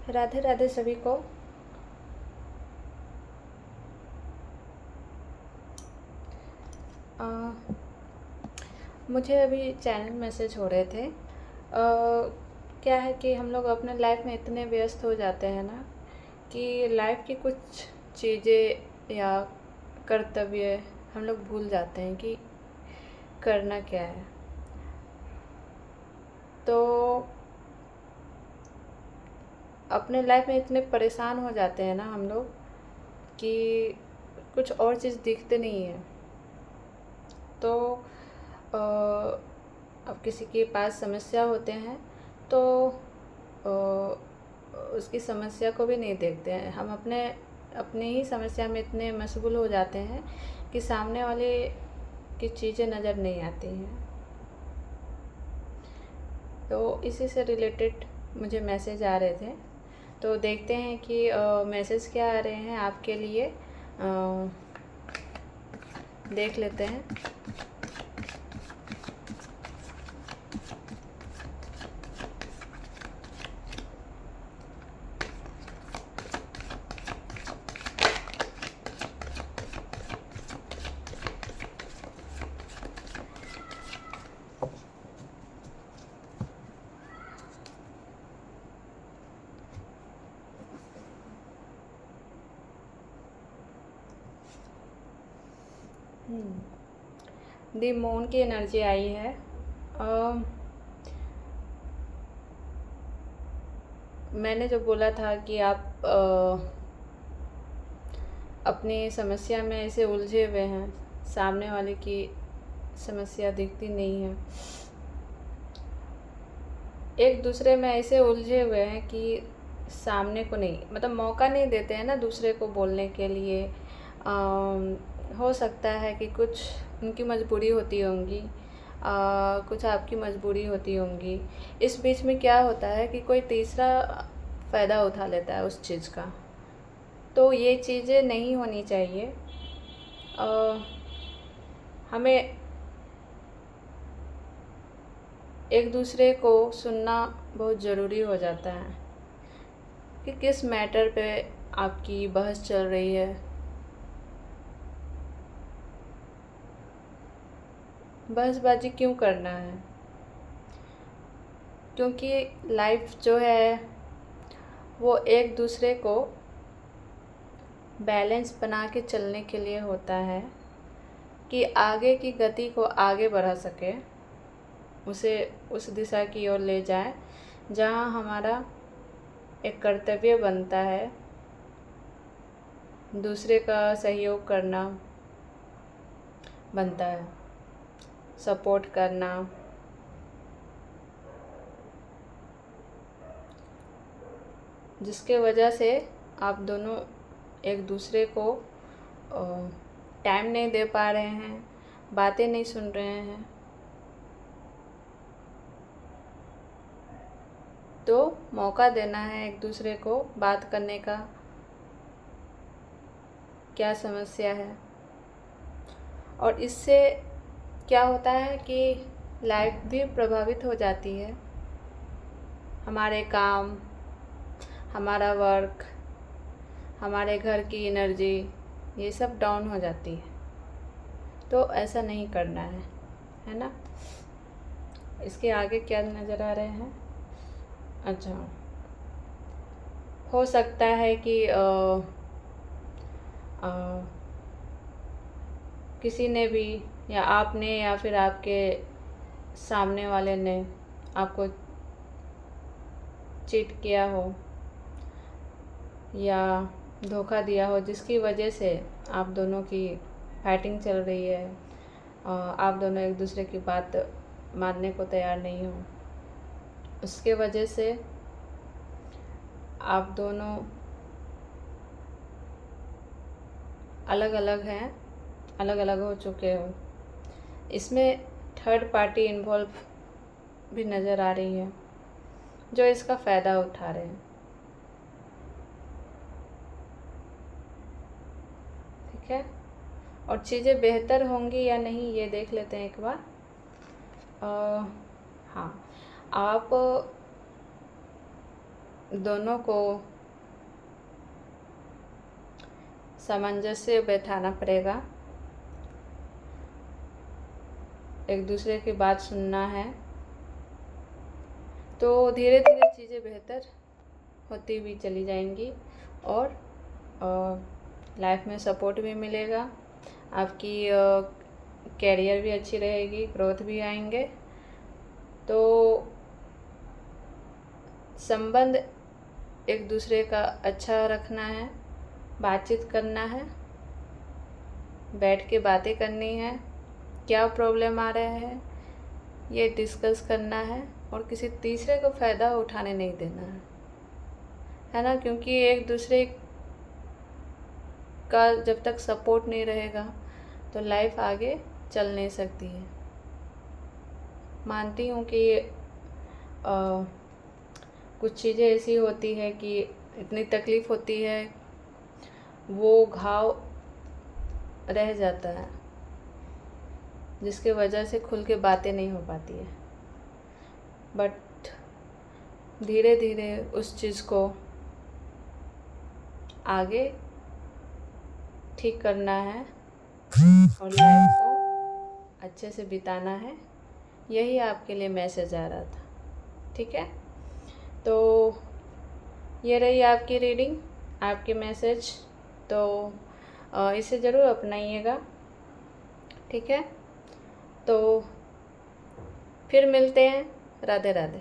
राधे राधे सभी को। अ, मुझे अभी चैनल मैसेज हो रहे थे। क्या है कि हम लोग अपने लाइफ में इतने व्यस्त हो जाते हैं ना कि लाइफ की कुछ चीज़ें या कर्तव्य हम लोग भूल जाते हैं कि करना क्या है। तो अपने लाइफ में इतने परेशान हो जाते हैं ना हम लोग कि कुछ और चीज़ दिखते नहीं है। तो अ, अब किसी के पास समस्या होते हैं तो उसकी समस्या को भी नहीं देखते हैं। हम अपने ही समस्या में इतने मशगूल हो जाते हैं कि सामने वाले की चीज़ें नज़र नहीं आती हैं। तो इसी से रिलेटेड मुझे मैसेज आ रहे थे, तो देखते हैं कि मैसेज क्या आ रहे हैं आपके लिए। देख लेते हैं। दी मून की एनर्जी आई है। मैंने जो बोला था कि आप अपनी समस्या में ऐसे उलझे हुए हैं, सामने वाले की समस्या दिखती नहीं है। एक दूसरे में ऐसे उलझे हुए हैं कि सामने को नहीं, मतलब मौका नहीं देते हैं ना दूसरे को बोलने के लिए। हो सकता है कि कुछ उनकी मजबूरी होती होंगी, कुछ आपकी मजबूरी होती होंगी। इस बीच में क्या होता है कि कोई तीसरा फ़ायदा उठा लेता है उस चीज़ का। तो ये चीज़ें नहीं होनी चाहिए। हमें एक दूसरे को सुनना बहुत ज़रूरी हो जाता है कि किस मैटर पे आपकी बहस चल रही है। बहसबाजी क्यों करना है? क्योंकि लाइफ जो है वो एक दूसरे को बैलेंस बना के चलने के लिए होता है कि आगे की गति को आगे बढ़ा सके, उसे उस दिशा की ओर ले जाए जहाँ हमारा एक कर्तव्य बनता है दूसरे का सहयोग करना बनता है, सपोर्ट करना। जिसके वजह से आप दोनों एक दूसरे को टाइम नहीं दे पा रहे हैं, बातें नहीं सुन रहे हैं, तो मौका देना है एक दूसरे को बात करने का, क्या समस्या है। और इससे क्या होता है कि लाइफ भी प्रभावित हो जाती है। हमारे काम, हमारा वर्क, हमारे घर की एनर्जी, ये सब डाउन हो जाती है। तो ऐसा नहीं करना है ना। इसके आगे क्या नज़र आ रहे हैं? अच्छा, हो सकता है कि किसी ने भी, या आपने या फिर आपके सामने वाले ने आपको चीट किया हो या धोखा दिया हो, जिसकी वजह से आप दोनों की फाइटिंग चल रही है। आप दोनों एक दूसरे की बात मानने को तैयार नहीं हो। उसके वजह से आप दोनों अलग अलग हैं, अलग अलग हो चुके हो। इसमें थर्ड पार्टी इन्वॉल्व भी नज़र आ रही है जो इसका फ़ायदा उठा रहे हैं। ठीक है, और चीज़ें बेहतर होंगी या नहीं ये देख लेते हैं एक बार। हाँ, आप दोनों को सामंजस्य बैठाना पड़ेगा, एक दूसरे की बात सुनना है, तो धीरे धीरे चीज़ें बेहतर होती हुई चली जाएंगी और लाइफ में सपोर्ट भी मिलेगा, आपकी कैरियर भी अच्छी रहेगी, ग्रोथ भी आएंगे। तो संबंध एक दूसरे का अच्छा रखना है, बातचीत करना है, बैठ के बातें करनी है, क्या प्रॉब्लम आ रहा है ये डिस्कस करना है और किसी तीसरे को फ़ायदा उठाने नहीं देना है ना, क्योंकि एक दूसरे का जब तक सपोर्ट नहीं रहेगा तो लाइफ आगे चल नहीं सकती है। मानती हूँ कि कुछ चीज़ें ऐसी होती है कि इतनी तकलीफ़ होती है, वो घाव रह जाता है जिसके वजह से खुल के बातें नहीं हो पाती है। बट धीरे धीरे उस चीज़ को आगे ठीक करना है और लाइफ को अच्छे से बिताना है, यही आपके लिए मैसेज आ रहा था। ठीक है, तो ये रही आपकी रीडिंग, आपके मैसेज, तो इसे ज़रूर अपनाइएगा। ठीक है, तो फिर मिलते हैं। राधे राधे।